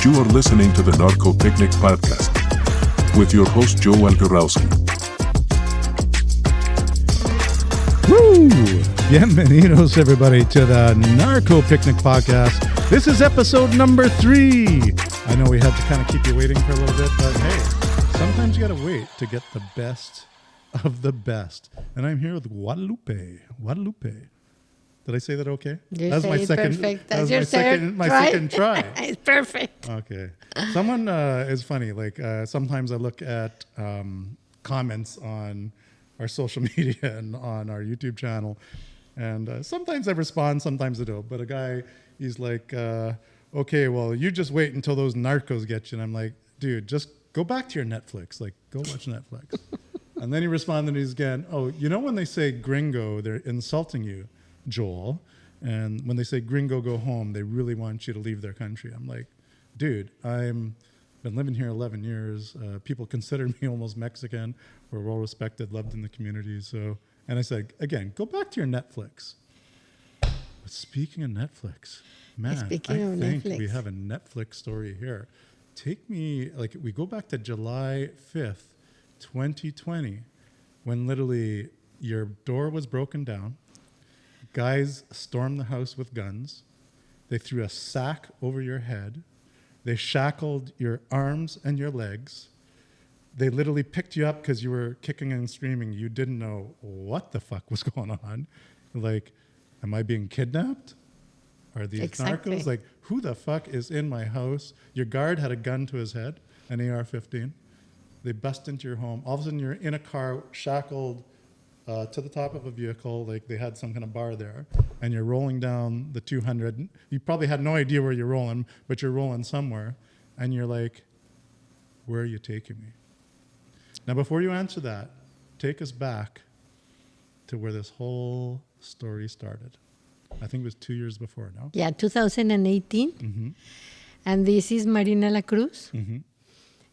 You are listening to the Narco Picnic Podcast with your host, Joel Goralski. Woo! Bienvenidos, everybody, to the Narco Picnic Podcast. This is episode number 3. I know we had to kind of keep you waiting for a little bit, but hey, sometimes you got to wait to get the best of the best. And I'm here with Guadalupe. Did I say that okay? That's my second. Perfect. That was my second try. It's perfect. Okay. Someone is funny. Like sometimes I look at comments on our social media and on our YouTube channel, and sometimes I respond, sometimes I don't. But a guy, he's like, "Okay, well, you just wait until those narcos get you." And I'm like, "Dude, just go back to your Netflix. Like, go watch Netflix." And then he responded, he's again, "Oh, you know when they say gringo, they're insulting you, Joel. And when they say gringo, go home, they really want you to leave their country." I'm like, "Dude, I'm been living here 11 years. People consider me almost Mexican. We're well respected, loved in the community." So, and I said, again, go back to your Netflix. But speaking of Netflix, man, I think we have a Netflix story here. Take me, like, we go back to July 5th, 2020, when literally your door was broken down. Guys stormed the house with guns. They threw a sack over your head. They shackled your arms and your legs. They literally picked you up because you were kicking and screaming. You didn't know what the fuck was going on. Like, am I being kidnapped? Are these narcos? Like, who the fuck is in my house? Your guard had a gun to his head, an AR-15. They bust into your home. All of a sudden, you're in a car, shackled to the top of a vehicle, like they had some kind of bar there, and you're rolling down the 200. You probably had no idea where you're rolling, but you're rolling somewhere, and you're like, where are you taking me? Now, before you answer that, take us back to where this whole story started. I think it was 2 years before, no? Yeah, 2018. Mm-hmm. And this is Marina La Cruz. Mm-hmm.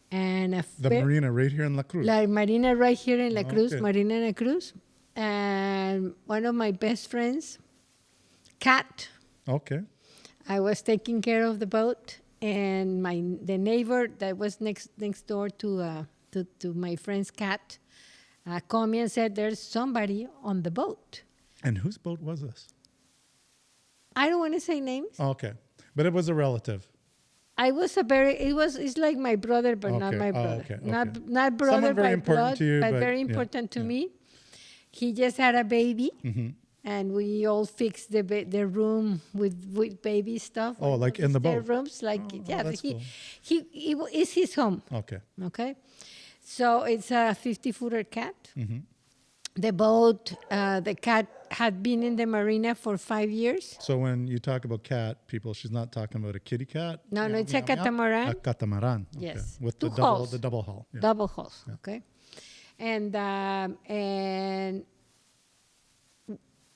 And the marina right here in La Cruz. La Marina right here in La Cruz, okay. Marina La Cruz. And one of my best friends, Kat. Okay. I was taking care of the boat, and the neighbor that was next door to my friend's Kat called me and said, "There's somebody on the boat." And whose boat was this? I don't want to say names. Okay, but it was a relative. It's like my brother, but not my brother. Okay. Not brother Someone very by important blood, to you, but very important to me. He just had a baby, and we all fixed the room with baby stuff. Oh, like in the boat? Their rooms, that's cool. It's his home. Okay. So it's a 50-footer cat. Mm-hmm. The boat, the cat had been in the marina for 5 years. So when you talk about cat, people, she's not talking about a kitty cat? No, it's a catamaran. A catamaran. Okay. Yes. With Two the hulls. double hull. Yeah. Double hulls, Yeah. okay. And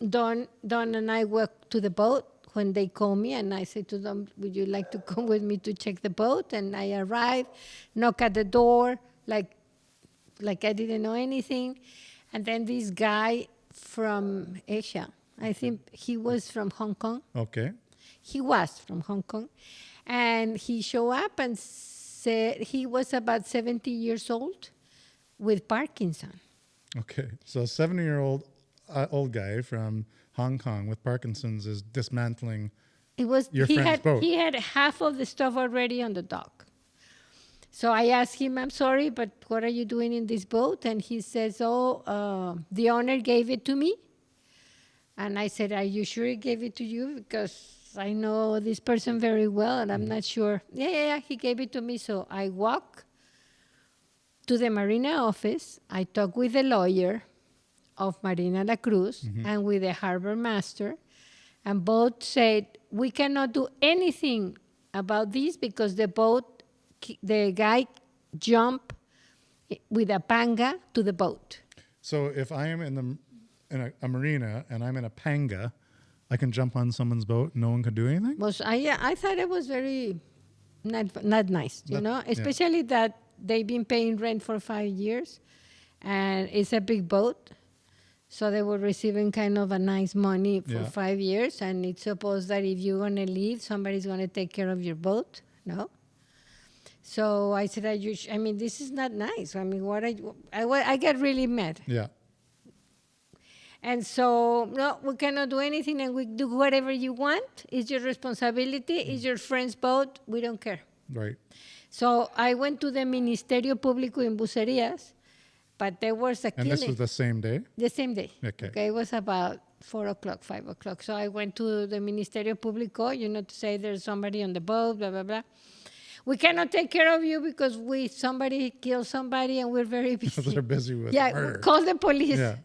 Don and I walked to the boat when they called me, and I said to them, "Would you like to come with me to check the boat?" And I arrived, knock at the door, like I didn't know anything. And then this guy from Asia, I think he was from Hong Kong. Okay. He was from Hong Kong. And he showed up and said he was about 70 years old with Parkinson. Okay. So a 70-year-old old guy from Hong Kong with Parkinson's is dismantling your friend's boat. He had half of the stuff already on the dock. So I asked him, "I'm sorry, but what are you doing in this boat?" And he says, the owner gave it to me. And I said, "Are you sure he gave it to you? Because I know this person very well, and I'm not sure." Yeah, he gave it to me. So I walk to the marina office. I talk with the lawyer of Marina La Cruz and with the harbor master. And both said, "We cannot do anything about this because the guy jumped with a panga to the boat." So if I am in a marina and I'm in a panga, I can jump on someone's boat and no one can do anything? I thought it was very not nice, especially that they've been paying rent for 5 years, and it's a big boat. So they were receiving kind of a nice money for 5 years, and it's supposed that if you're going to leave, somebody's going to take care of your boat. No? So I said, I mean, this is not nice. I mean, I get really mad. Yeah. And so, no, we cannot do anything, and we do whatever you want. It's your responsibility. It's your friend's boat. We don't care. Right. So I went to the Ministerio Público in Bucerías, but there was a And killing. this was the same day? The same day. Okay. It was about 4 o'clock, 5 o'clock. So I went to the Ministerio Público, to say there's somebody on the boat, blah, blah, blah. We cannot take care of you because somebody killed somebody and we're very busy. They're busy with murder. Call the police. Yeah.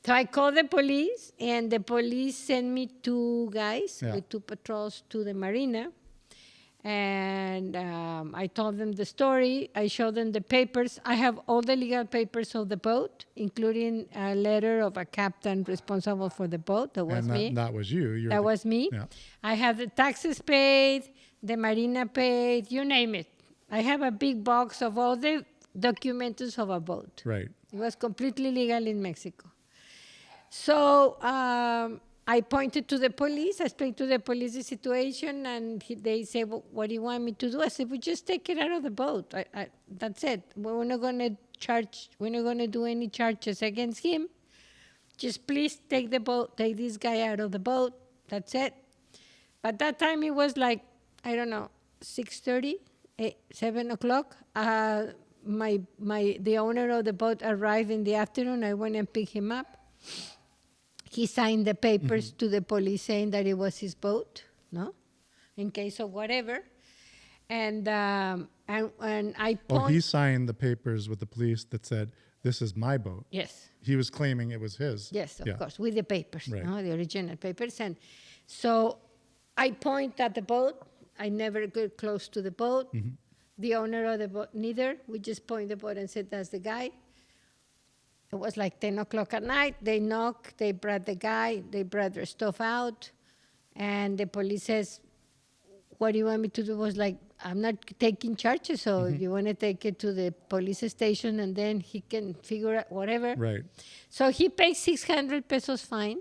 So I called the police, and the police sent me 2 guys with 2 patrols to the marina. And I told them the story. I showed them the papers. I have all the legal papers of the boat, including a letter of a captain responsible for the boat. That was me. That was you. That was me. Yeah. I have the taxes paid, the marina paid, you name it. I have a big box of all the documents of a boat. Right. It was completely legal in Mexico. So I pointed to the police. I explained to the police the situation, and they say, well, what do you want me to do? I said, well, just take it out of the boat. That's it. We're not going to do any charges against him. Just please take this guy out of the boat. That's it. But that time it was like, I don't know, 6:30, 7 o'clock. The owner of the boat arrived in the afternoon. I went and picked him up. He signed the papers to the police saying that it was his boat, no, in case of whatever. And I he signed the papers with the police that said, this is my boat. Yes. He was claiming it was his. Yes, of course, with the papers, Right. no, the original papers. And so I point at the boat. I never get close to the boat. The owner of the boat, neither. We just point the boat and said, that's the guy. It was like 10 o'clock at night. They knocked, they brought the guy, they brought their stuff out, and the police says, what do you want me to do? I was like, I'm not taking charges, so if you want to take it to the police station and then he can figure out whatever. Right. So he paid 600 pesos fine,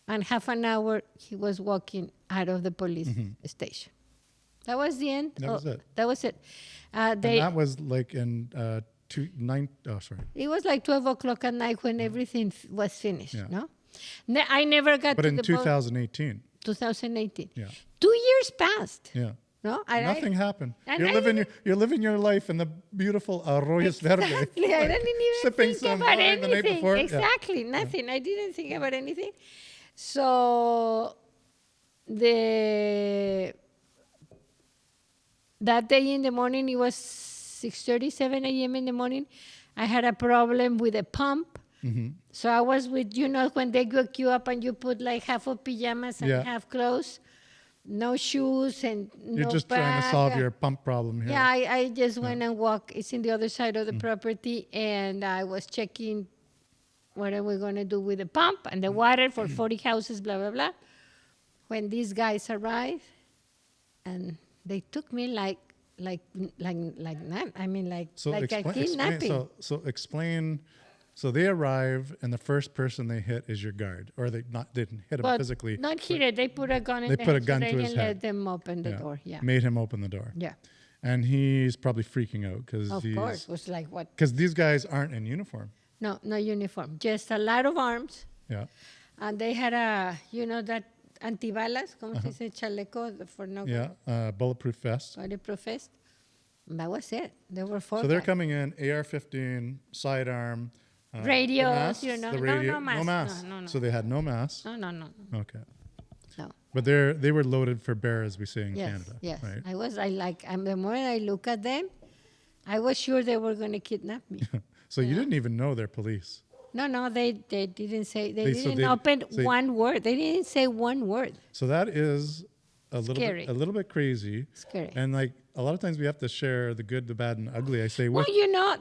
and half an hour he was walking out of the police station. That was the end. That was it. That was it. And that was like in It was like 12 o'clock at night when everything was finished, Yeah. no? I never got But to in the boat. 2018. 2018. Yeah. 2 years passed. Yeah. No, Nothing happened. and You're living your life in the beautiful Arroyos Verde. Exactly. I didn't even Sipping think some about wine the night anything. before. Yeah. Exactly, nothing. I didn't think about anything. So that day in the morning, it was 6:30, 7 a.m. in the morning. I had a problem with a pump. So I was with, when they wake you up and you put like half of pajamas and half clothes, no shoes and You're no just trying to bag. solve your pump problem here. Yeah, I just went and walked. It's in the other side of the property, and I was checking what are we going to do with the pump and the water for 40 houses, blah, blah, blah. When these guys arrived, and they took me like a kidnapping. Explain. So they arrive, and the first person they hit is your guard, or they didn't hit him But physically. not hit. They put a gun in They the put a head gun so to they his can head. let them open the door. Yeah. Made him open the door. Yeah. And he's probably freaking out Of course. It was like what? because these guys aren't in uniform. No uniform. Just a lot of arms. Yeah. And they had that antibalas, como se dice, chaleco for no Bulletproof vest. bulletproof vest. That was it. There were 4 So they're guys. coming in, AR-15, sidearm. Radios, the masks, no the radio, mask. no mask. No. So they had no masks. No. Okay. No. But they were loaded for bear, as we say in Canada. Yes. Right? The more I look at them, I was sure they were going to kidnap me. So you didn't even know they're police. No, they didn't say, They didn't open one word. They didn't say one word. So that is a little bit crazy. Scary. And like a lot of times we have to share the good, the bad, and the ugly. I say, Well,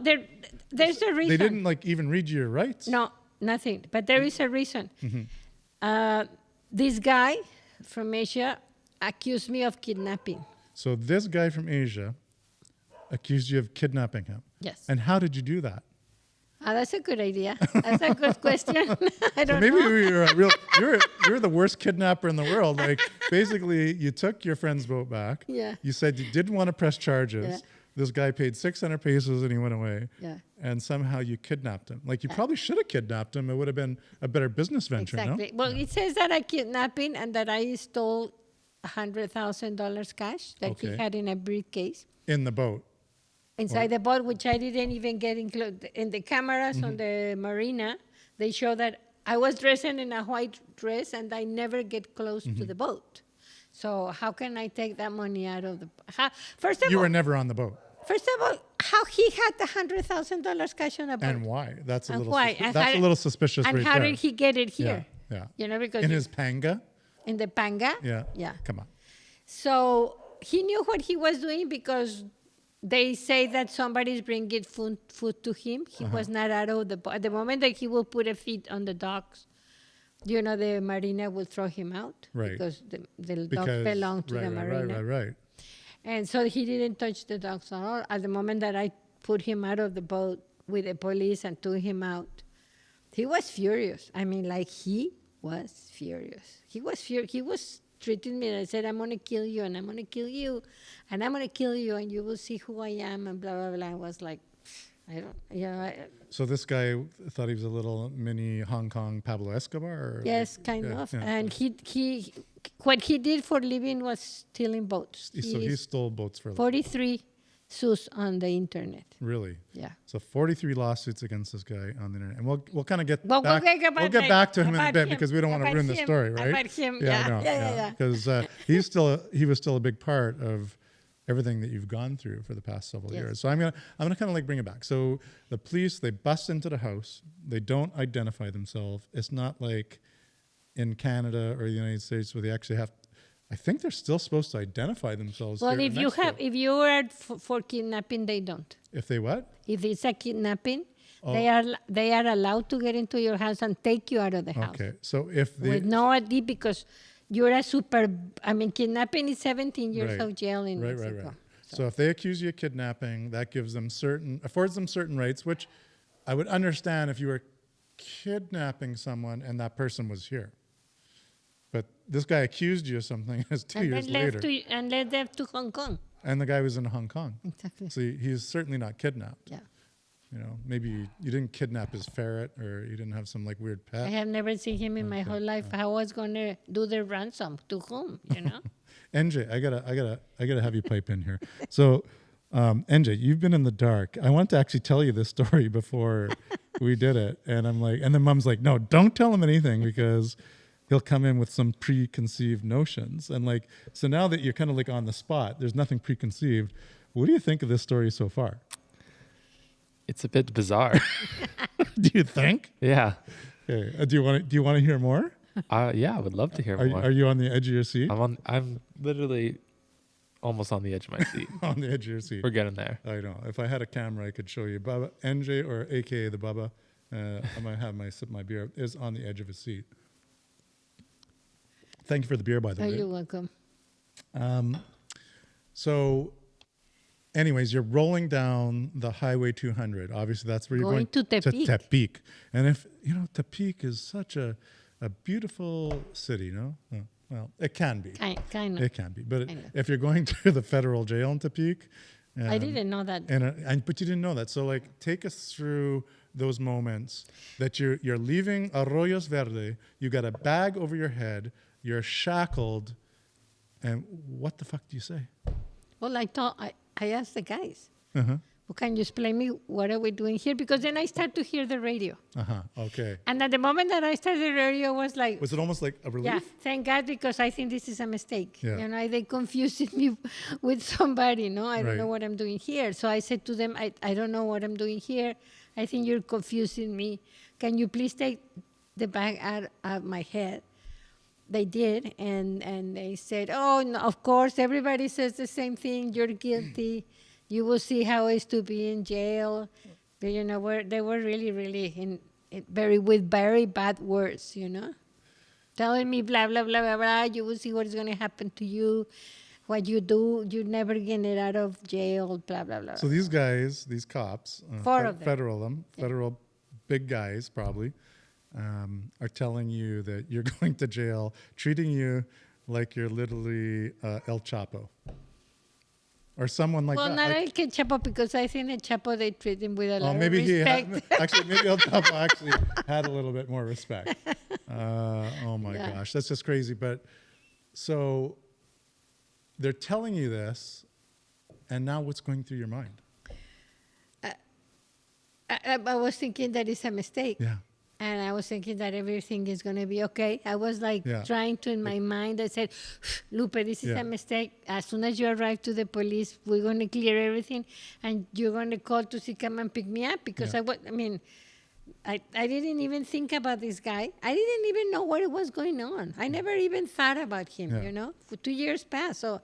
there's a reason. they didn't like even read you your rights. No, nothing. But there is a reason. This guy from Asia accused me of kidnapping. So this guy from Asia accused you of kidnapping him. Yes. And how did you do that? That's a good idea. That's a good question. I don't Maybe know. you're the worst kidnapper in the world. Like basically, you took your friend's boat back. Yeah. You said you didn't want to press charges. Yeah. this guy paid 600 pesos and he went away. Yeah. And somehow you kidnapped him. Like you probably should have kidnapped him. It would have been a better business venture, Exactly. no? Well, it says that I kidnapping and that I stole $100,000 cash that he Okay. had in a briefcase In the boat. inside the boat, which I didn't even get included in the cameras Mm-hmm. on the marina. They show that I was dressed in a white dress and I never get close Mm-hmm. to the boat. So how can I take that money out of the? First of You all, were never on the boat. how he had the $100,000 cash on a boat? And why? That's a And little why? suspi- And that's how- a little suspicious And right how there. did he get it here? Yeah. You know, because In his panga? in the panga. Yeah. Yeah. Come on. So he knew what he was doing because they say that somebody's bringing food to him. He was not out of the boat. At the moment that he will put a feet on the docks, you know, the marina will throw him out. Right. Because the dogs belong to the marina. Right. And so he didn't touch the dogs at all. At the moment that I put him out of the boat with the police and took him out, he was furious. I mean, like, he was furious. He was furious. He was treating me and I said, I'm going to kill you and I'm going to kill you and I'm going to kill you and you will see who I am and blah, blah, blah. I was like, I don't, you know. So this guy thought he was a little mini Hong Kong Pablo Escobar? Or? Yes, kind Yeah, of. yeah. And he, what he did for living was stealing boats. So he stole boats for a living. 43 sus on the internet. Really? Yeah. So 43 lawsuits against this guy on the internet. And we'll kind of get Well, back, we'll get back to him in a about bit him, because we don't want to about ruin the him, story, right? about him, I yeah. know, Yeah. Because he was still a big part of everything that you've gone through for the past several Yes. years. So I'm gonna kind of like bring it back. So the police, they bust into the house. They don't identify themselves. It's not like in Canada or the United States where they actually have. I think they're still supposed to identify themselves. Well, here if in you Mexico. if you are for kidnapping, they don't. If they what? If it's a kidnapping, Oh. they are allowed to get into your house and take you out of the house Okay, so if they with no ID because you're a super. I mean, kidnapping is 17 years Right. of jail in Right. Mexico. So if they accuse you of kidnapping, that gives them affords them certain rights, which I would understand if you were kidnapping someone and that person was here. But this guy accused you of something as 2 And years then later. left them to Hong Kong. And the guy was in Hong Kong. Exactly. So he's certainly not kidnapped. Yeah. You know, maybe you didn't kidnap his ferret or you didn't have some like weird I pet. have never seen him in my whole life. How was gonna do the ransom to whom? You know. NJ, I gotta have you pipe in here. So, NJ, you've been in the dark. I want to actually tell you this story before we did it, and I'm like, and then Mom's like, no, don't tell him anything because he'll come in with some preconceived notions, and like, so now that you're kind of like on the spot, there's nothing preconceived. What do you think of this story so far? It's a bit bizarre. Do you think? Yeah. Okay. Do you want to hear more? Yeah, I would love to hear Are, more. are you on the edge of your seat? I'm literally almost on the edge of my seat. On the edge of your seat. We're getting there. I know. If I had a camera, I could show you. Baba, NJ, or AKA the Baba, I might have my beer, is on the edge of his seat. Thank you for the beer, by the Oh, way. you're welcome. So, anyways, you're rolling down the Highway 200. Obviously, that's where you're Going going to Tepic. Tepic. And if, you know, Tepic is such a beautiful city, no? Well, it can be. Kind of. It can be. But Kind of. if you're going to the federal jail in Tepic, I didn't know that. but you didn't know that. So like, take us through those moments that you're leaving Arroyos Verde. You got a bag over your head. You're shackled, and what the fuck do you say? Well, I asked the guys, Uh-huh. well, can you explain me what are we doing here? Because then I start to hear the radio. Okay. And at the moment that I started the radio, I was like, Was it almost like a relief? yeah, thank God, because I think this is a mistake. Yeah. You know, they confused me with somebody, no? I don't Right. know what I'm doing here. So I said to them, I don't know what I'm doing here. I think you're confusing me. Can you please take the bag out of my head? They did, and they said, oh, no, of course, everybody says the same thing. You're guilty. You will see how it's to be in jail. But, you know, they were really, really with very bad words, you know, telling me blah, blah, blah, blah, blah. You will see what is going to happen to you. What you do, you never get out of jail, blah, blah, blah. So these guys, these cops, Four of them. federal big guys probably, are telling you that you're going to jail, treating you like you're literally El Chapo. or someone like Well, that. not El Chapo, because I think El Chapo, they treat him with a lot maybe of he respect. actually maybe El Chapo actually had a little bit more respect. Oh my Yeah. gosh, that's just crazy. But so they're telling you this, and now what's going through your mind? I was thinking that it's a mistake. Yeah. And I was thinking that everything is going to be okay. I was like Yeah. trying to, in my mind, I said, Lupe, this is Yeah. a mistake. As soon as you arrive to the police, we're going to clear everything. And you're going to call to see, come and pick me up. Because Yeah. I didn't even think about this guy. I didn't even know what was going on. I never even thought about him, Yeah. you know. For 2 years passed. So,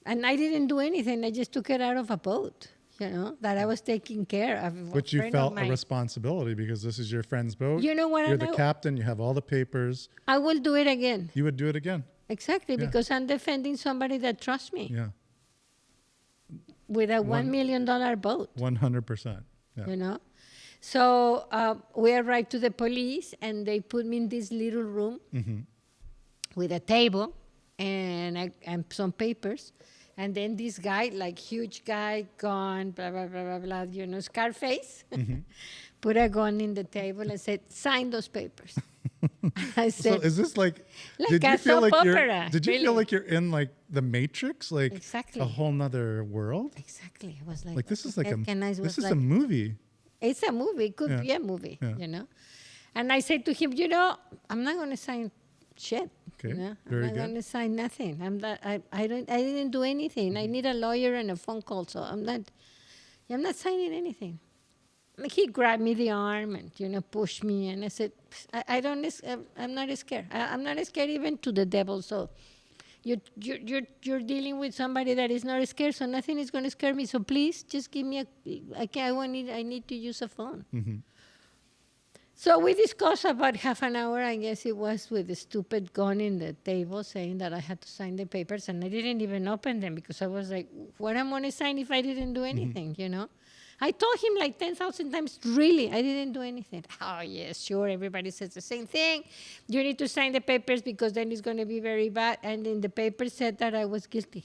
and I didn't do anything. I just took it out of a boat, you know, that I was taking care of. But you friend of felt a mine. responsibility because this is your friend's boat. You know what? You're And the captain. You have all the papers. I will do it again. You would do it again. Exactly, Yeah. because I'm defending somebody that trusts me Yeah. with a $1 million boat, 100%. Yeah. you know? So we arrived to the police, and they put me in this little room with a table and some papers. And then this guy, like huge guy, gun, blah, blah, blah, blah, blah, you know, Scarface, put a gun in the table and said, sign those papers. I So said, is this like Like a soap opera, did you really. feel like you're in like the Matrix, like Exactly. a whole nother world? exactly. I was like, Like this is what like the heck? And I this was is like, a movie. it's a movie. It could Yeah. be a movie, Yeah. you know? And I said to him, you know, I'm not going to sign shit. Okay, You know? very I'm not good. going to sign nothing. I didn't do anything. I need a lawyer and a phone call, so I'm not signing anything. Like, he grabbed me the arm and, you know, pushed me, and I said, I'm not scared. I'm not scared even to the devil, so you're dealing with somebody that is not scared, so nothing is going to scare me. So please, just give me I need to use a phone. So we discussed about half an hour, I guess it was, with the stupid gun in the table, saying that I had to sign the papers, and I didn't even open them because I was like, what am I going to sign if I didn't do anything, you know? I told him like 10,000 times, really, I didn't do anything. Oh, yes, sure, everybody says the same thing. You need to sign the papers because then it's going to be very bad. And then the paper said that I was guilty.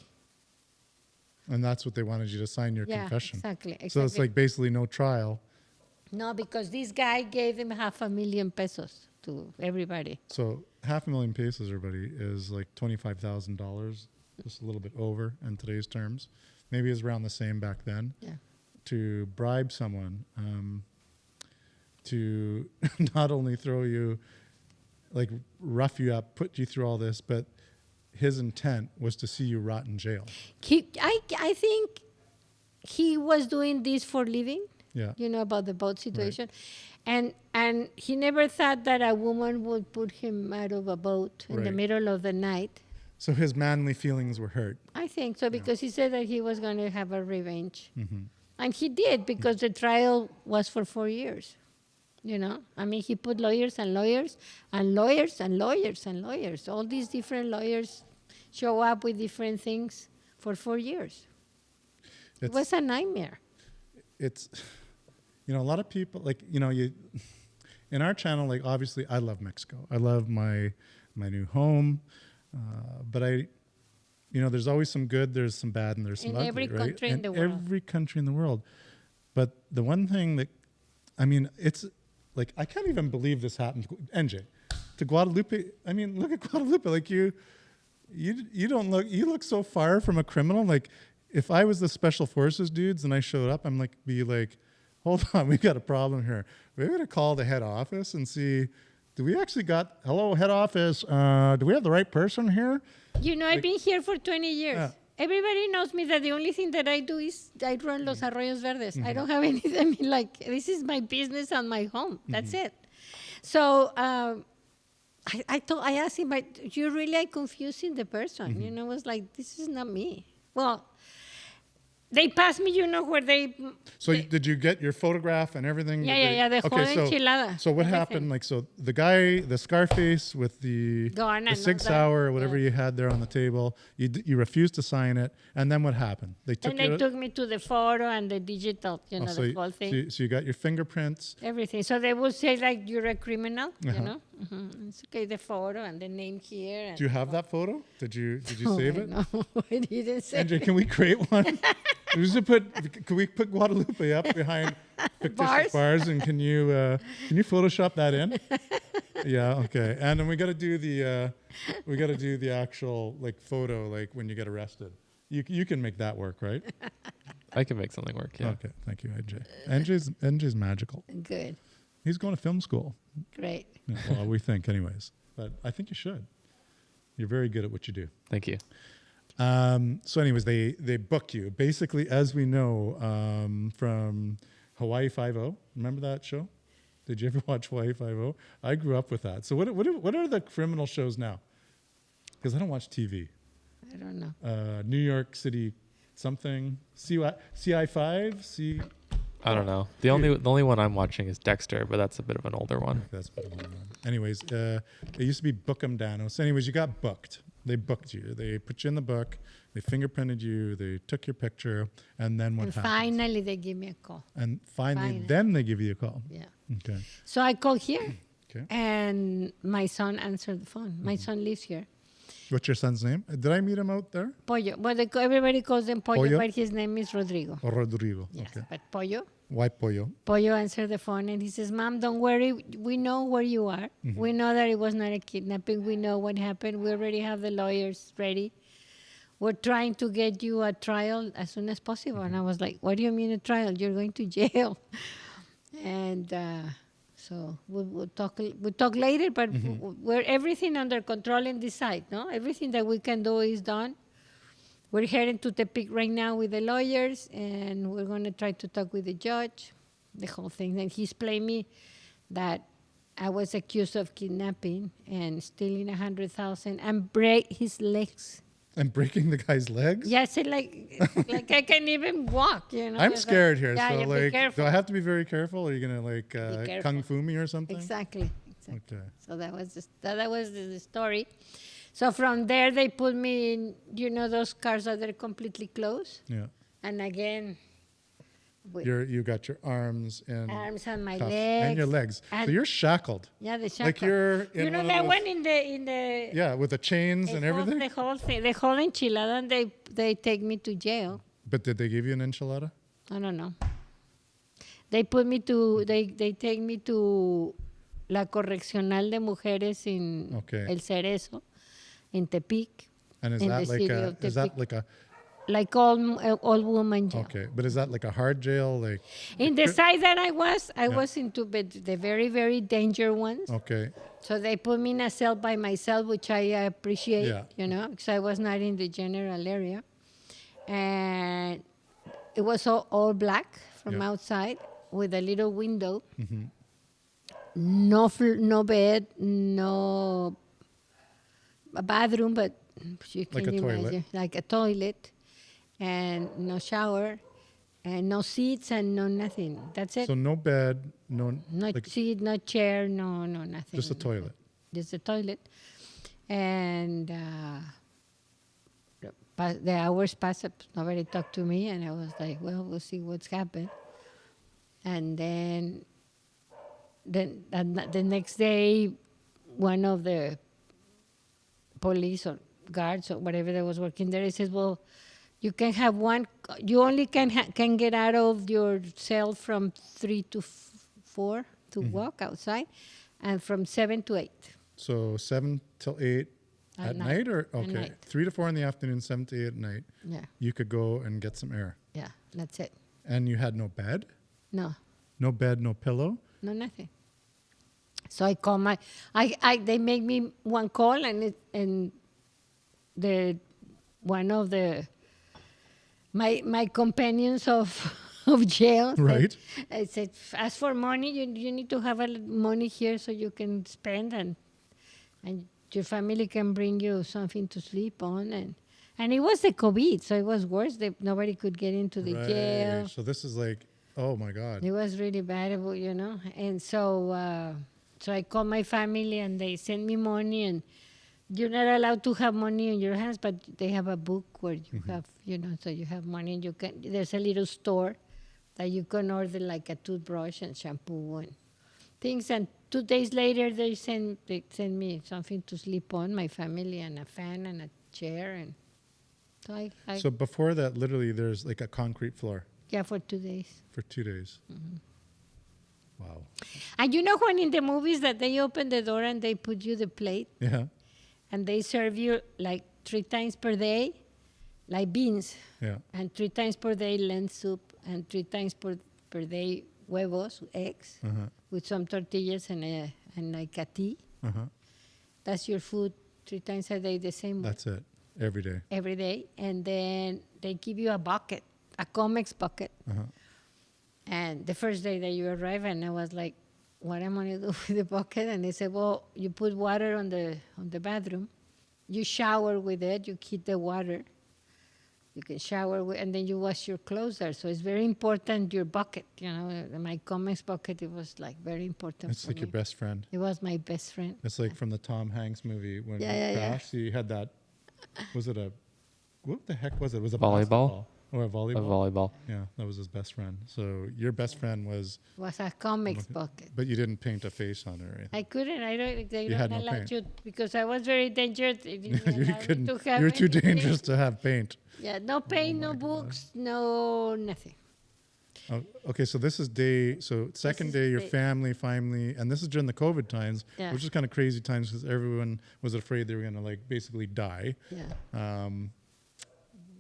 And that's what they wanted you to sign your Yeah, confession. exactly. So it's like basically no trial. No, because this guy gave him $500,000 to everybody. So $500,000 pesos, everybody, is like $25,000, just a little bit over in today's terms. Maybe it's around the same back then. Yeah. To bribe someone to not only throw you, like rough you up, put you through all this, but his intent was to see you rot in jail. I think he was doing this for living. Yeah. You know, about the boat situation. And he never thought that a woman would put him out of a boat in the Right. middle of the night. So his manly feelings were hurt. I think so, because he said that he was going to have a revenge. And he did, because the trial was for 4 years. You know, I mean, he put lawyers and lawyers and lawyers and lawyers and lawyers. All these different lawyers show up with different things for 4 years. It was a nightmare. It's, you know, a lot of people, like, you know, in our channel, like, obviously I love Mexico. I love my new home. But you know, there's always some good, there's some bad, and there's some ugly, every right? country in the world. Every country in the world. But the one thing that, I mean, it's like, I can't even believe this happened. NJ, to Guadalupe, I mean, look at Guadalupe. Like, you you look so far from a criminal. Like, if I was the special forces dudes and I showed up, I'm like, hold on, we got a problem here. We're going to call the head office and see, do we actually hello, head office, do we have the right person here? You know, I've been here for 20 years. Yeah. Everybody knows me that the only thing that I do is I run Los Arroyos Verdes. I don't have anything. I mean, like, this is my business and my home. That's it. So I asked him, but you really are really, like, confusing the person. You know, it was like, this is not me. Well, I think, you know, a lot of people, like, you know, in our channel, like, obviously I love Mexico. I love my new home. But I don't know, They passed me, where they. So did you get your photograph and everything? Yeah. The whole enchilada. So what everything. happened? Like, so the guy, the Scarface with the Gun and all 6 that. hour or whatever Yeah. you had there on the table, you refused to sign it, and then what happened? They took And they took me to the photo and the digital, so the whole thing. So you got your fingerprints. Everything. So they would say like you're a criminal, Uh-huh. It's okay, the photo and the name here. And Do you have that photo? Did you Oh, save it? No, I didn't say. Andrew, can we create one? Can we put Guadalupe up behind fictitious bars, and can you Photoshop that in? Yeah, okay. And then we got to do the actual like photo, like when you get arrested. You can make that work, right? I can make something work. Yeah. Okay, thank you, NJ. NJ's magical. Good, He's going to film school. great. Yeah, well, we think, anyways. But I think you should. You're very good at what you do. Thank you. So, anyways, they book you. Basically, as we know from Hawaii Five-0. Remember that show? Did you ever watch Hawaii Five-0? I grew up with that. So, what are the criminal shows now? Because I don't watch TV. I don't know. New York City something. CI5? I don't know. The only one I'm watching is Dexter, but that's a bit of an older one. That's a bit of a one. Anyways, it used to be Book 'em Dano. So, anyways, you got booked. They booked you. They put you in the book. They fingerprinted you. They took your picture. And then what And happened? finally, they give me a call. And finally, Finally. then they give you a call. Yeah. Okay. So I called here, Okay. and my son answered the phone. My son lives here. What's your son's name? Did I meet him out there? Pollo. Well, everybody calls him Pollo, Pollo? but his name is Rodrigo. Or Rodrigo? Yes, Okay. but Pollo. Why Pollo? Pollo answered the phone and he says, Mom, don't worry. We know where you are. We know that it was not a kidnapping. We know what happened. We already have the lawyers ready. We're trying to get you a trial as soon as possible. And I was like, what do you mean a trial? You're going to jail. And so we'll talk later, but we're everything under control in this side, no? Everything that we can do is done. We're heading to Tepic right now with the lawyers, and we're going to try to talk with the judge, the whole thing. And he's playing me that I was accused of kidnapping and stealing 100,000 and break his legs. And breaking the guy's legs? Yeah, I said like I can't even walk, I'm It's scared like, here. Yeah, So, yeah, be like, careful. do I have to be very careful? Or are you going to, like, careful. kung fu me or something? Exactly. Okay. So that was the story. So from there, they put me in, those cars that are completely closed. Yeah. And again, with You got your arms and arms and my cuffs legs. and your legs. And So you're shackled. yeah, the shackle. Like you're in You know one of that those- one in the Yeah, with the chains and everything. The whole thing, the whole enchilada, and they take me to jail. But did they give you an enchilada? I don't know. They put me to they take me to la correccional de mujeres in Okay. El Cerezo, in Tepic. And is In that the like city a of is that Tepic. like a Like all woman jail. okay? But is that like a hard jail? Like In the side that I was into the very, very danger ones. okay, So they put me in a cell by myself, which I appreciate, Yeah. because I was not in the general area. And it was all black from Yeah. outside with a little window. No bed, no a bathroom, but you Like can a toilet. imagine, like a toilet, and no shower, and no seats, and no nothing. That's it. so no bed, no No like seat, no chair, no nothing. just a toilet. Just a toilet. And the hours passed up, nobody talked to me, and I was like, well, we'll see what's happened. And then the next day, one of the police or guards or whatever that was working there, he says, well, you can have one, you only can get out of your cell from 3 to 4 to walk outside, and from 7 to 8. So 7 till 8 At at night. night, or At okay, night. 3 to 4 in the afternoon, 7 to 8 at night. Yeah, You could go and get some air, yeah, that's it. and you had no bed, No, no bed, no pillow. no nothing. So I call they make me one call, and one of my companions of jail said- Right. I said, as for money, you need to have money here so you can spend, and your family can bring you something to sleep on, And it was the COVID, so it was worse. Nobody could get into the jail. So this is like, oh my God. It was really bad, you know. And so I called my family, and they sent me money. And you're not allowed to have money in your hands, but they have a book where you have, you know, so you have money, and you can. There's a little store that you can order like a toothbrush and shampoo and things. And 2 days later, they send me something to sleep on, my family, and a fan and a chair. And so So before that, literally, there's like a concrete floor yeah, for 2 days. for 2 days. Mm-hmm. Wow. And you know when in the movies that they open the door and they put you the plate Yeah. and they serve you like 3 times per day, like beans, Yeah. and 3 times per day lent soup, and 3 times per day huevos, eggs, Uh-huh. with some tortillas and like a tea. Uh-huh. That's your food 3 times a day, the same way, That's it. Every day. every day. And then they give you a bucket, a Comex bucket. Uh-huh. And the first day that you arrive, and I was like, what am I going to do with the bucket? And they said, well, you put water on the bathroom. You shower with it. You keep the water. You can shower with, and then you wash your clothes there. So it's very important, your bucket. You know, my Comex bucket, it was like very important It's for like me. your best friend. It was my best friend. It's like from the Tom Hanks movie when Yeah, he yeah, yeah. crashed. You had that. Was it a? What the heck was it? Was it Volleyball? basketball or a A volleyball? volleyball. Yeah, that was his best friend. So your best friend was, Was a Comex bucket. but you didn't paint a face on her or anything. I couldn't. I don't. They You don't had no allow paint. you because I was very dangerous. They didn't you allow me couldn't. to have You were too anything. dangerous to have paint. Yeah, no paint, no books, no nothing. Oh, okay, so this is second is day, your day- family, and this is during the COVID times, Yeah. which is kind of crazy times because everyone was afraid they were going to like basically die. Yeah.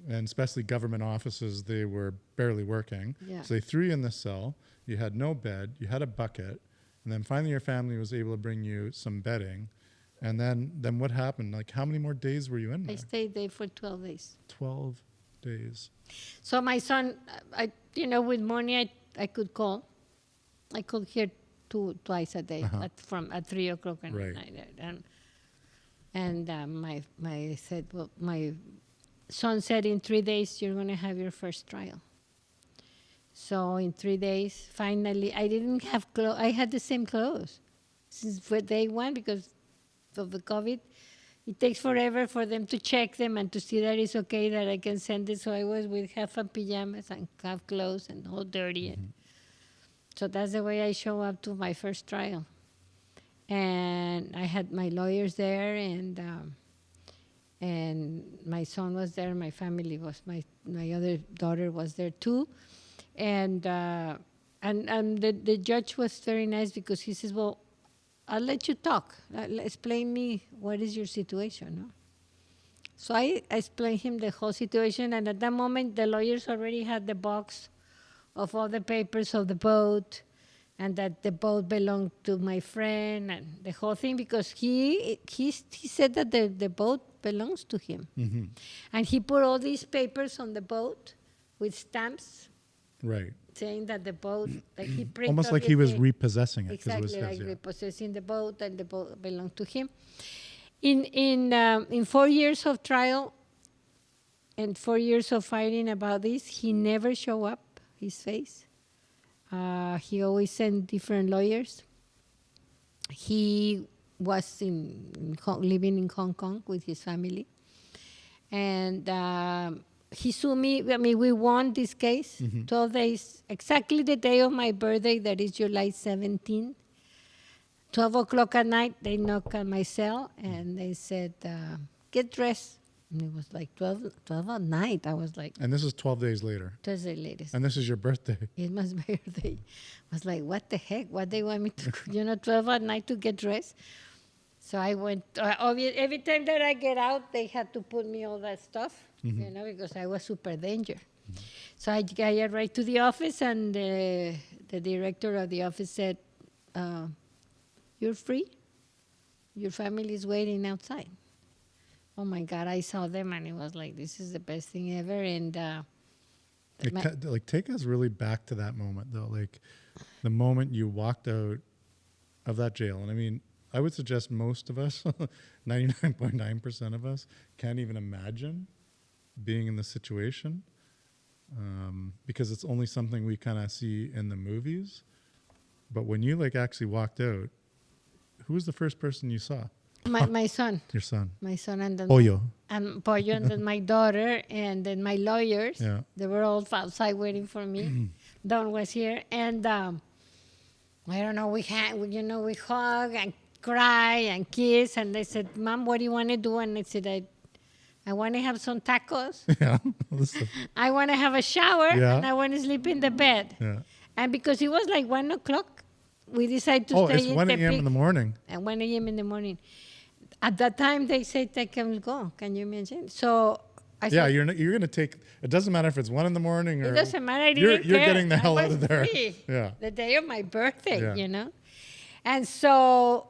And especially government offices, they were barely working. Yeah. So they threw you in the cell. You had no bed. You had a bucket. And then finally your family was able to bring you some bedding. And then what happened? Like how many more days were you in I there? stayed there for 12 days. 12 days. So my son, with money, I could call. I could hear twice a day at 3 o'clock at Right. night. And my son said, in 3 days, you're going to have your first trial. So in 3 days, finally, I didn't have clothes. I had the same clothes since for day one because of the COVID. It takes forever for them to check them and to see that it's okay that I can send it. So I was with half a pajamas and half clothes and all dirty. And so that's the way I show up to my first trial. And I had my lawyers there, and my son was there. My family was my other daughter was there too, and the judge was very nice because he says, "Well, I'll let you talk. Explain me what is your situation." No? So I explained him the whole situation, and at that moment, the lawyers already had the box of all the papers of the boat, and that the boat belonged to my friend, and the whole thing, because he said that the boat belongs to him. Mm-hmm. And he put all these papers on the boat with stamps Right. saying that the boat, like he printed Almost like he was obviously- repossessing it. 'Cause Exactly, it was like his, yeah. repossessing the boat, and the boat belonged to him. In 4 years of trial and 4 years of fighting about this, he never showed up, his face. He always sent different lawyers. He was living in Hong Kong with his family. And he sued me. I mean, we won this case 12 days, exactly the day of my birthday, that is July 17. 12 o'clock at night, they knocked on my cell, and they said, get dressed. And it was like 12 at night. I was like, And this is 12 days later. Thursday latest. And this is your birthday. It was my birthday. I was like, what the heck? What they want me to, 12 at night to get dressed? So I went, every time that I get out, they had to put me all that stuff, because I was super danger. So I arrived to the office, and the director of the office said, you're free. Your family is waiting outside. Oh my God, I saw them, and it was like, this is the best thing ever. And Take us really back to that moment, though. Like the moment you walked out of that jail. And I mean, I would suggest most of us, 99.9% of us, can't even imagine being in the situation, because it's only something we kind of see in the movies. But when you like actually walked out, who was the first person you saw? My son. Your son. My son and then Pollo. and Pollo and then my daughter and then my lawyers. Yeah. They were all outside waiting for me. Don was here and I don't know. We hug and cry and kiss. And they said, "Mom, what do you want to do?" And I said, "I want to have some tacos. Yeah. I want to have a shower Yeah. and I want to sleep in the bed." Yeah. And because it was like 1:00, we decided to stay It's in 1 a.m. in the morning. At 1 a.m. in the morning. At that time, they said they can go. Can you imagine? So I Yeah, said, you're gonna take. It doesn't matter if it's 1 in the morning or. it doesn't matter. I You're didn't care. getting the hell I out was of there. free. Yeah. The day of my birthday, Yeah. And so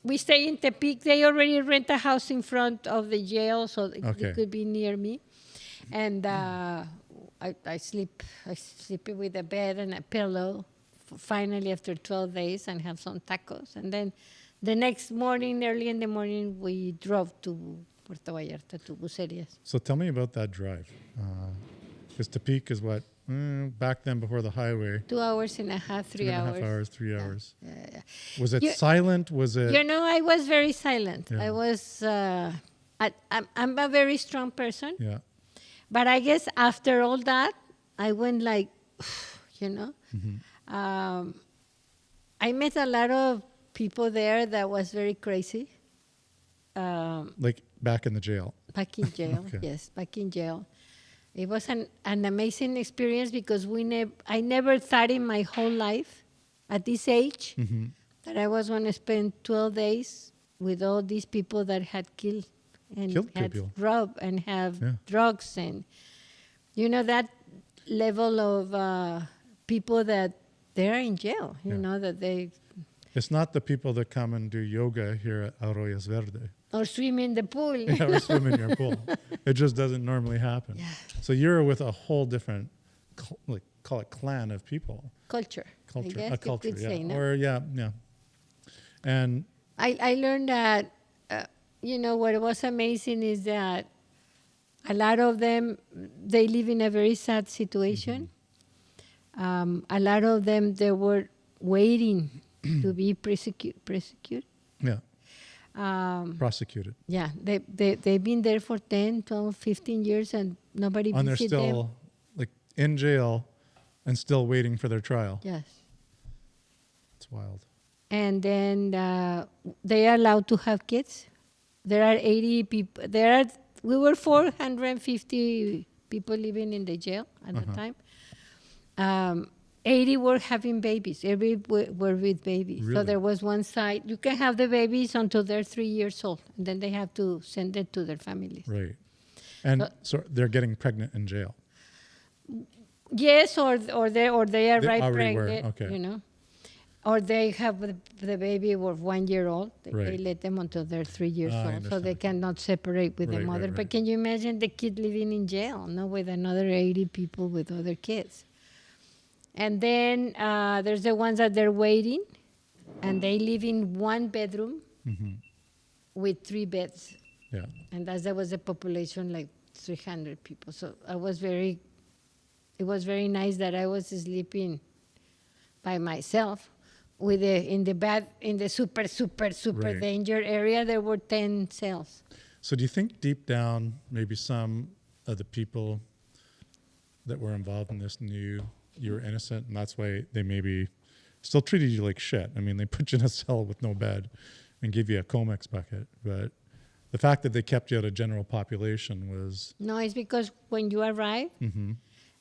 we stay in Tepic. They already rent a house in front of the jail, so Okay. it could be near me. And I sleep with a bed and a pillow. Finally, after 12 days, and have some tacos. And then the next morning, early in the morning, we drove to Puerto Vallarta, to Bucerias. So tell me about that drive. Because Tepic is what back then before the highway. 2 hours and a half, 3 hours. 2.5 hours, 3 hours. Yeah. Was it You- silent? Was it? I was very silent. Yeah. I was. I'm a very strong person, Yeah. but I guess after all that, I went like, Mm-hmm. I met a lot of people there that was very crazy. Like back in the jail. Back in jail, Okay. yes, back in jail. It was an amazing experience because I never thought in my whole life at this age Mm-hmm. that I was going to spend 12 days with all these people that had killed and Killed had people. robbed and have Yeah. drugs and, that level of people that they're in jail, that they, It's not the people that come and do yoga here at Arroyos Verde. or swim in the pool. Yeah, or swim in your pool. It just doesn't normally happen. Yeah. So you're with a whole different, call it clan of people. Culture. I guess A you culture, could yeah. say, no? Or yeah. And I learned that, what was amazing is that a lot of them, they live in a very sad situation. A lot of them, they were waiting to be prosecuted. yeah, prosecuted. Yeah, they've been there for 10, 12, 15 years and nobody And they're visited them. still like in jail and still waiting for their trial. Yes. It's wild. And then they are allowed to have kids. There are 80 people. We were 450 people living in the jail at the time. 80 were having babies. Every were with babies. So Really? there was one side. You can have the babies until they're 3 years old, and then they have to send it to their families. Right. And so they're getting pregnant in jail. Yes, or they are They right already were, pregnant. okay. Or they have the baby was 1 year old. They Right. let them until they're 3 years I old, so they understand. cannot separate with the Right, mother. right, But right. can you imagine the kid living in jail, with another 80 people with other kids? And then there's the ones that they're waiting, and they live in one bedroom with 3 beds, Yeah. and there was a population like 300 people. So it was very nice that I was sleeping by myself. In the super Right. danger area, there were 10 cells. So do you think deep down, maybe some of the people that were involved in this knew you were innocent, and that's why they maybe still treated you like shit? I mean, they put you in a cell with no bed and give you a Comex bucket, but the fact that they kept you out of general population was... No, it's because when you arrive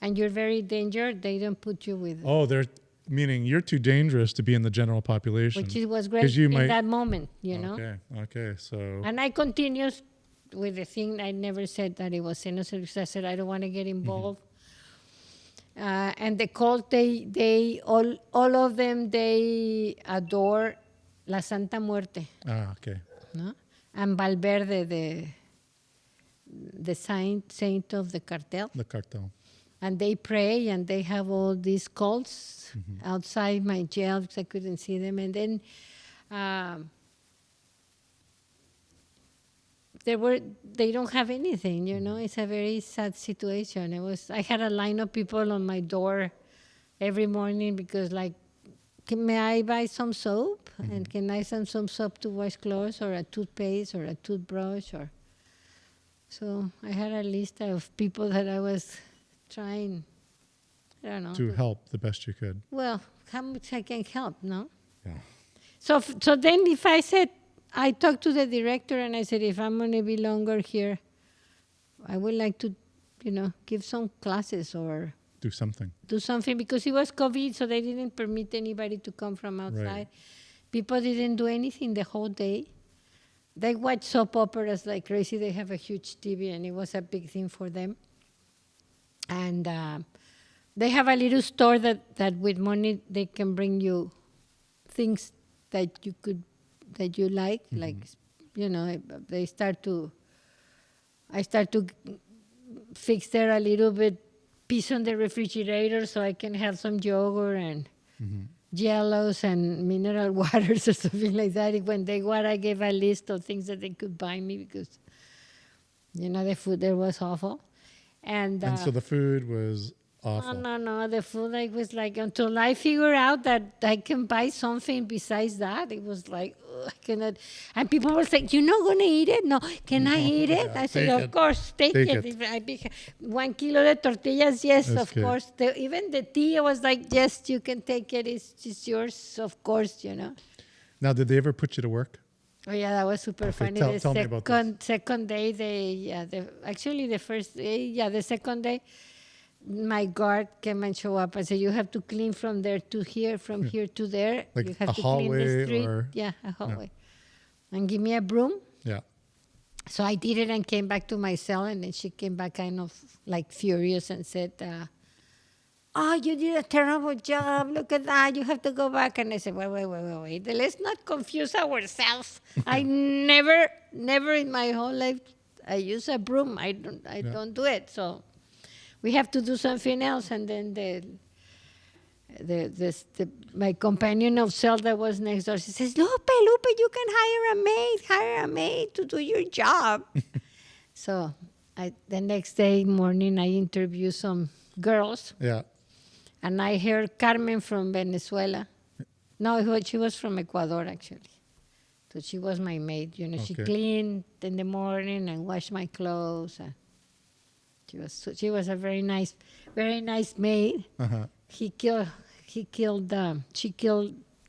and you're very dangerous, they don't put you with. Oh, they're meaning you're too dangerous to be in the general population. Which was great 'Cause you in might- that moment, know. Okay, so... And I continued with the thing. I never said that it was innocent because I said I don't want to get involved. And the cult, they all of them, they adore La Santa Muerte, okay. no? And Valverde, the saint of the cartel. The cartel. And they pray, and they have all these cults outside my jail because I couldn't see them. And then they don't have anything, you know. It's a very sad situation. I had a line of people on my door every morning because like, may I buy some soap? And can I send some soap to wash clothes, or a toothpaste, or a toothbrush, or so I had a list of people that I was trying, I don't know, To help the best you could. well, how much I can help, no? Yeah. So then if I talked to the director and I said, if I'm going to be longer here, I would like to, give some classes or Do something. do something, because it was COVID, so they didn't permit anybody to come from outside. Right. People didn't do anything the whole day. They watch soap operas like crazy. They have a huge TV, and it was a big thing for them. And they have a little store that with money they can bring you things that you like. Like, I start to fix there a little bit piece on the refrigerator so I can have some yogurt and jellos and mineral waters or something like that. When they were, I gave a list of things that they could buy me because, the food there was awful. And so the food was awful. No. The food, I was like, until I figure out that I can buy something besides that, it was like, ugh, I cannot. And people were saying, "You're not going to eat it? No, can I eat it?" Yeah, I said, take "Of it. course, take it. It. If 1 kilo de tortillas, yes, That's of good. course. Even the tea, I was like, yes, you can take it. It's yours, of course, Now, did they ever put you to work? Oh yeah, that was super funny. tell me about this. Second day, the first day, the second day, my guard came and show up. I said, you have to clean from there to here, from here to there. Like you have a to clean the hallway street. or- Yeah, a hallway. And give me a broom. Yeah. So I did it and came back to my cell, and then she came back kind of like furious and said, "Oh, you did a terrible job. Look at that. You have to go back." And I said, wait. Let's not confuse ourselves. I never in my whole life I use a broom. I don't do it. So we have to do something else. And then my companion of cell that was next door, she says, Lupe, you can hire a maid to do your job. So the next day morning, I interviewed some girls. Yeah. And I heard Carmen from Venezuela. No, she was from Ecuador, actually. So she was my maid. She Okay. cleaned in the morning and washed my clothes. She was a very nice maid. Uh-huh. She killed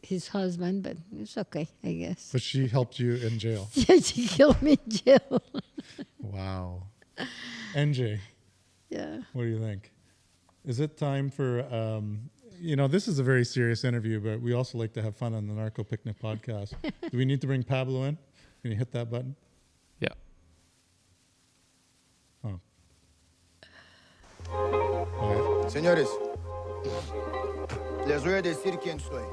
his husband, but it's okay, I guess. But she helped you in jail. Yeah, she killed me in jail. Wow. NJ, Yeah. what do you think? Is it time for, this is a very serious interview, but we also like to have fun on the Narco Picnic podcast. Do we need to bring Pablo in? Can you hit that button? Yeah. Oh. Okay. Señores, les voy a decir quién soy.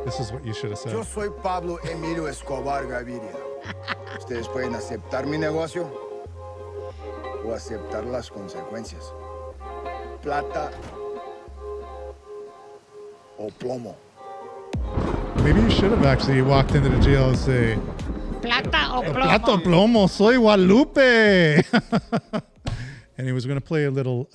This is what you should have said. Yo soy Pablo Emilio Escobar Gaviria. Ustedes pueden aceptar mi negocio o aceptar las consecuencias. Plata o plomo. Maybe you should have actually walked into the jail and say, Plata o plomo. Plato plomo, soy Guadalupe. And he was going to play a little,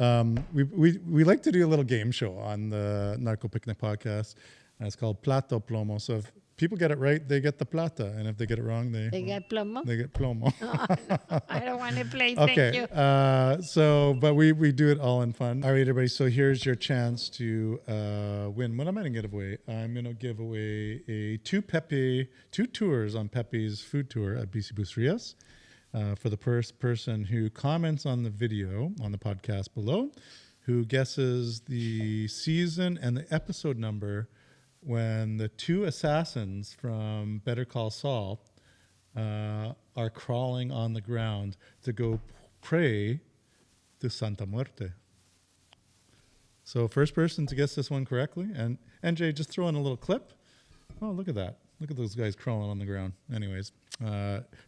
we like to do a little game show on the Narco Picnic podcast. And it's called Plato Plomo. So if people get it right, they get the plata. And if they get it wrong, they get plomo? They get plomo. No, I don't want to play, thank Okay. you. But we do it all in fun. All right, everybody. So here's your chance to win. What am I going to give away? I'm going to give away two tours on Pepe's food tour at BC Bucerias for the first person who comments on the video on the podcast below, who guesses the season and the episode number when the two assassins from Better Call Saul are crawling on the ground to go pray to Santa Muerte. So first person to guess this one correctly, and NJ, just throw in a little clip. Oh, look at that. Look at those guys crawling on the ground. Anyways,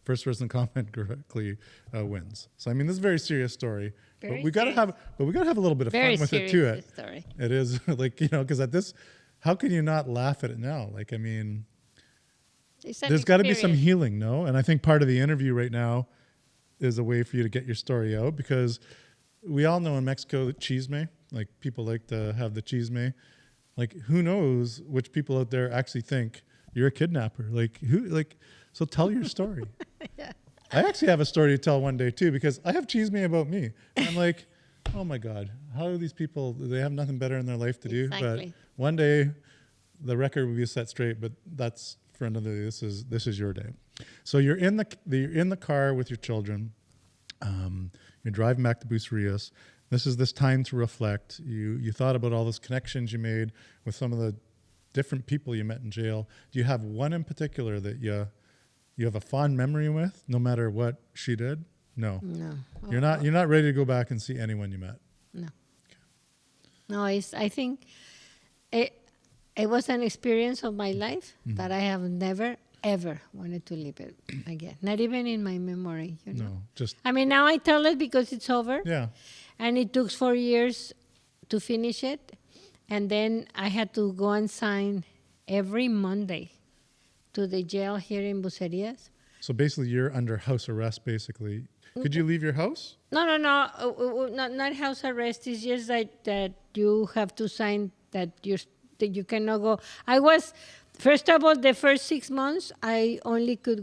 first person to comment correctly wins. So I mean, this is a very serious story. Very but we gotta serious. have a little bit of Very fun with it serious too. story. It is like, because at this, how can you not laugh at it now? Like, I mean, It's an There's got to be some experience. healing, no? And I think part of the interview right now is a way for you to get your story out, because we all know in Mexico chisme, like people like to have the chisme. Like, who knows which people out there actually think you're a kidnapper? So tell your story. Yeah. I actually have a story to tell one day too, because I have chisme about me. I'm like, oh my God, how do these people, they have nothing better in their life to do? Exactly. But one day the record will be set straight, but that's for another day. This is your day. So you're in the car with your children. You're driving back to Bucerias. This is this time to reflect. You thought about all those connections you made with some of the different people you met in jail. Do you have one in particular that you have a fond memory with, no matter what she did? No. No. You're not ready to go back and see anyone you met. No. No, I think it was an experience of my life that I have never, ever wanted to live it again. Not even in my memory, No, just I mean, now I tell it because it's over. yeah. And it took 4 years to finish it. And then I had to go and sign every Monday to the jail here in Bucerias. So basically, you're under house arrest. Basically, could you leave your house? No, not house arrest. It's just that you have to sign that you cannot go. First of all, the first 6 months, I only could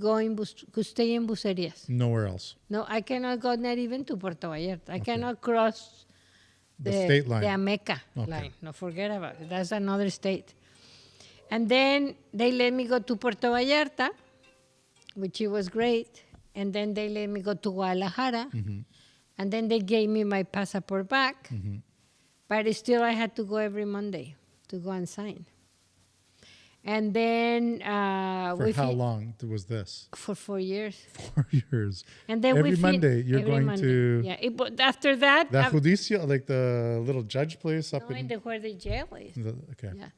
stay in Bucerias. Nowhere else. No, I cannot go not even to Puerto Vallarta. I cannot cross The state line. the Ameca Okay. line. No, forget about it. That's another state. And then they let me go to Puerto Vallarta, which it was great. And then they let me go to Guadalajara. Mm-hmm. And then they gave me my passport back. Mm-hmm. But still, I had to go every Monday to go and sign. And then For how long was this? For 4 years. 4 years. And then Every Monday, you're every going Monday. to Yeah. But after that, the judicio, like the little judge place up in where the jail is. Okay. Yeah.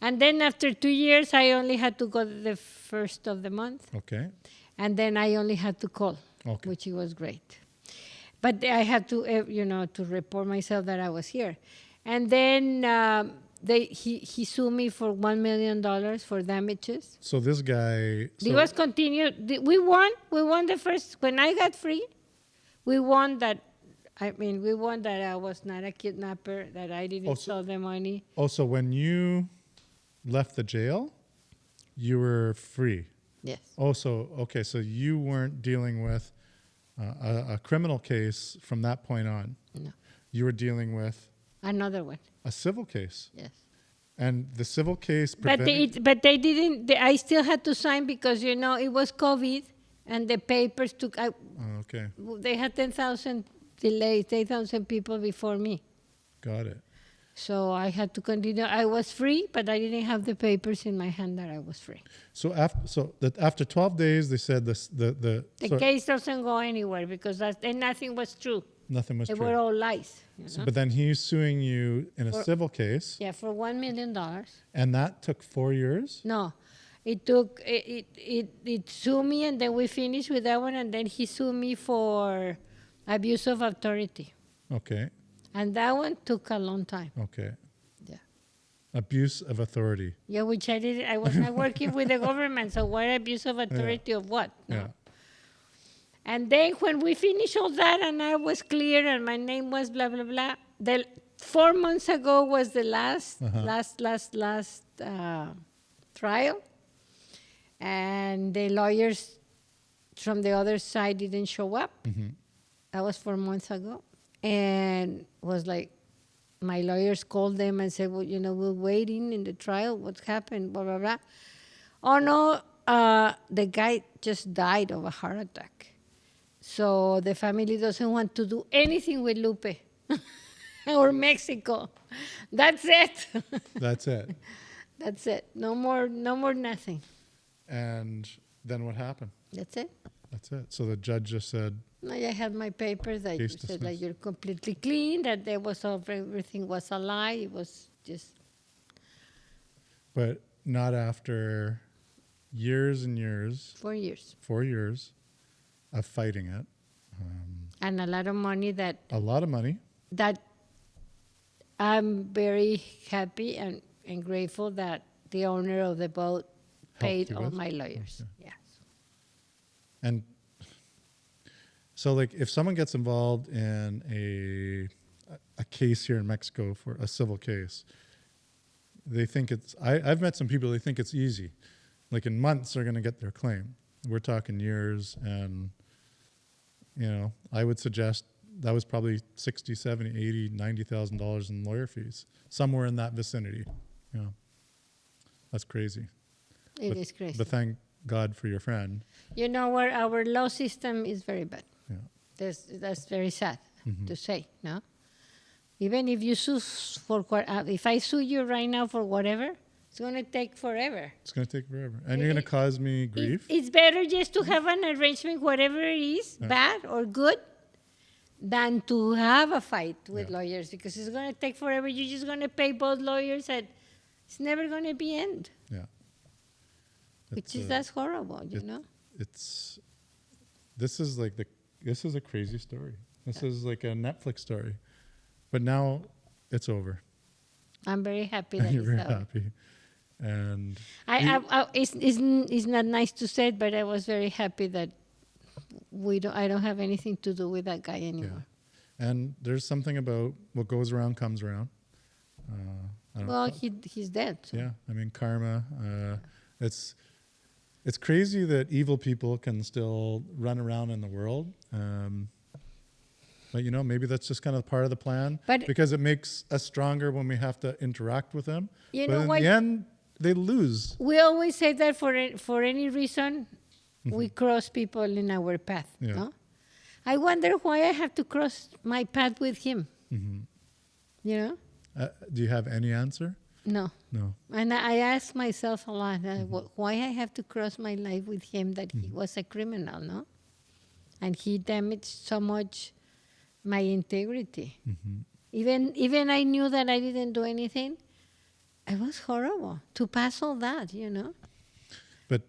And then after 2 years, I only had to go the first of the month. Okay. And then I only had to call, Okay. which was great. But I had to, to report myself that I was here. And then he sued me for $1 million for damages. So this guy. It was continued. We won. We won the first. When I got free, we won that. We won that I was not a kidnapper, that I didn't steal the money. So when you left the jail, you were free. Yes. Okay. So you weren't dealing with a criminal case from that point on. No. You were dealing with Another one. a civil case. Yes. And the civil case But they didn't. I still had to sign because it was COVID, and the papers took. Okay. They had 10,000 delays, 10,000 people before me. Got it. So I had to continue. I was free, but I didn't have the papers in my hand that I was free. So after 12 days, they said the Case doesn't go anywhere because nothing was true. nothing was They true. were all lies. But then he's suing you in a civil case, Yeah, for $1 million. and that took 4 years. No, it took it sued me, and then we finished with that one, and then he sued me for abuse of authority, Okay. and that one took a long time. Okay. Yeah. Abuse of authority. Yeah, which I did. I was not working with the government, so what abuse of authority of what? No. Yeah. And then when we finished all that, and I was clear, and my name was blah blah blah. 4 months ago was the last trial, and the lawyers from the other side didn't show up. Mm-hmm. That was 4 months ago, and was like, my lawyers called them and said, well, we're waiting in the trial. What happened? Blah blah blah. Oh no, the guy just died of a heart attack. So the family doesn't want to do anything with Lupe or Mexico. That's it. That's it. That's it. No more nothing. And then what happened? That's it. That's it. So the judge just said, No, I had my papers that you Case said that dismissed. you're completely clean, that everything was a lie. It was just, but not after years and years, 4 years. 4 years of fighting it. And a lot of money A lot of money. that I'm very happy and grateful that the owner of the boat paid you all with? my lawyers. Okay. Yes. And so, like, if someone gets involved in a case here in Mexico for a civil case, they think it's. I've met some people. They think it's easy, like in months they're going to get their claim. We're talking years, and I would suggest that was probably $60,000, $70,000, $80,000, $90,000 in lawyer fees, somewhere in that vicinity. That's crazy. It is crazy. But thank God for your friend. Where our law system is very bad. Yeah. That's very sad to say, no? Even if you sue if I sue you right now for whatever, it's going to take forever. It's going to take forever. And you're going to cause me grief. It's better just to have an arrangement, whatever it is, bad or good, than to have a fight with lawyers, because it's going to take forever. You're just going to pay both lawyers, and it's never going to be end. Yeah. That's horrible, This is a crazy story. This is like a Netflix story. But now it's over. I'm very happy that You're very it's over. happy. And it's not nice to say it, but I was very happy that I don't have anything to do with that guy anymore. yeah. And there's something about what goes around comes around. Well, he's dead. So. Yeah, I mean karma. It's crazy that evil people can still run around in the world. But maybe that's just kind of part of the plan, because it makes us stronger when we have to interact with them. You but know in why- the end, they lose. We always say that for any reason, we cross people in our path. Yeah. No? I wonder why I have to cross my path with him. Do you have any answer? No. No. And I ask myself a lot, why I have to cross my life with him, that he was a criminal, no? And he damaged so much my integrity. Even I knew that I didn't do anything. It was horrible to pass all that, But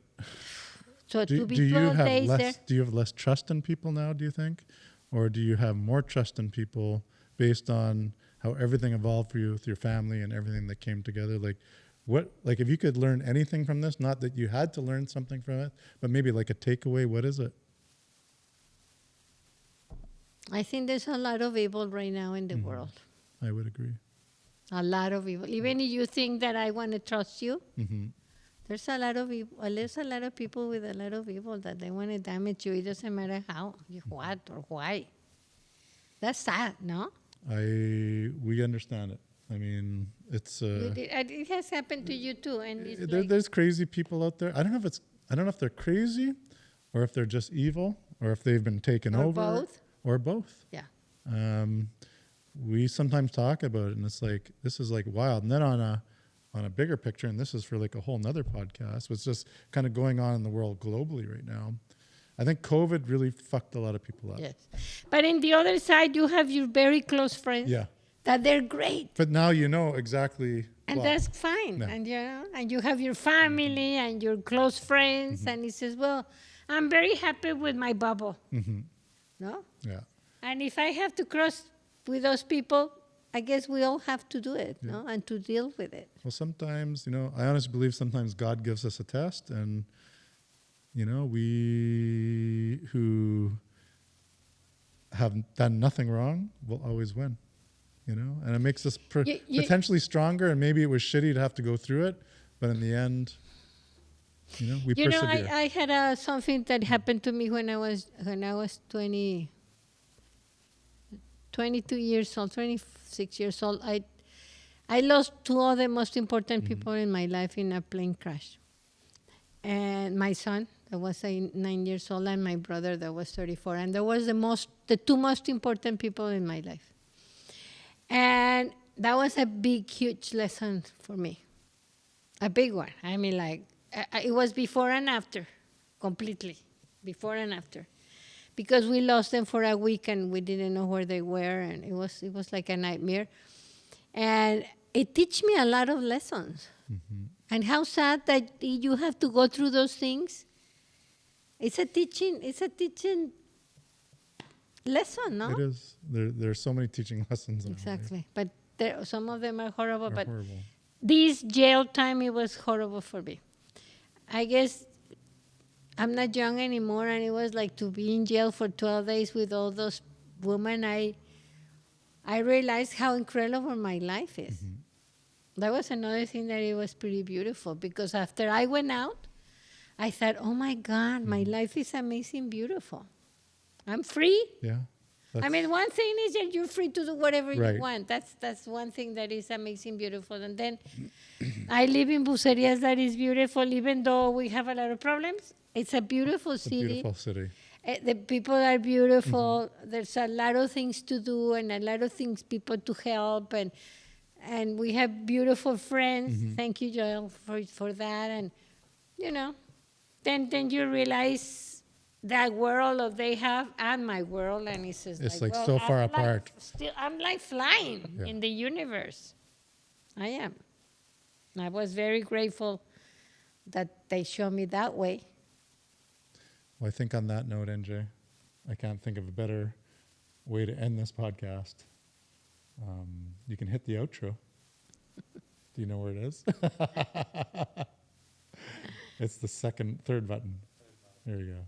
So do to be you 12 have days there. less? Do you have less trust in people now? Do you think, or do you have more trust in people based on how everything evolved for you with your family and everything that came together? Like if you could learn anything from this, not that you had to learn something from it, but maybe like a takeaway, what is it? I think there's a lot of evil right now in the world. I would agree. A lot of evil. Even if you think that I want to trust you, there's a lot of evil. There's a lot of people with a lot of evil that they want to damage you. It doesn't matter how, what, or why. That's sad, no? We understand it. I mean, it's It has happened to you too, and it's there's crazy people out there. I don't know if they're crazy, or if they're just evil, or if they've been taken Or over, both. or both. Yeah. We sometimes talk about it, and it's like this is like wild. And then on a bigger picture, and this is for like a whole nother podcast, what's just kind of going on in the world globally right now. I think COVID really fucked a lot of people up. Yes. But in the other side, you have your very close friends. Yeah. That they're great. But now you know exactly. And well, that's fine. Yeah. And you have your family and your close friends. And he says, well, I'm very happy with my bubble. No? Yeah. And if I have to cross with those people, I guess we all have to do it, no? And to deal with it. Well, sometimes, I honestly believe sometimes God gives us a test, and, we who have done nothing wrong will always win, and it makes us potentially stronger. And maybe it was shitty to have to go through it, but in the end, we persevere. I had something that happened to me when I was 22 years old, 26 years old. I lost two of the most important people in my life in a plane crash. And my son, that was 9 years old, and my brother, that was 34. And that was the two most important people in my life. And that was a big, huge lesson for me. A big one. I mean, it was before and after, completely, before and after. Because we lost them for a week and we didn't know where they were, and it was like a nightmare. And it taught me a lot of lessons. And how sad that you have to go through those things. It's a teaching lesson, no? It is. There are so many teaching lessons. Exactly. But some of them are horrible. They're but horrible. this jail time, it was horrible for me. I guess I'm not young anymore, and it was like to be in jail for 12 days with all those women. I realized how incredible my life is. That was another thing that it was pretty beautiful, because after I went out, I thought, oh my God, my life is amazing, beautiful. I'm free. Yeah. I mean, one thing is that you're free to do whatever Right. you want. That's one thing that is amazing, beautiful. And then I live in Bucerias, that is beautiful, even though we have a lot of problems. It's a beautiful It's a city. beautiful city. The people are beautiful. There's a lot of things to do and a lot of things people to help, and we have beautiful friends. Thank you, Joel, for that. And you know, then you realize that world that they have and my world, and it's just It's like, like well, so far I'm apart. I'm like flying Yeah. in the universe. I am. I was very grateful that they showed me that way. Well, I think on that note, NJ, I can't think of a better way to end this podcast. You can hit the outro. Do you know where it is? It's the third button. There you go.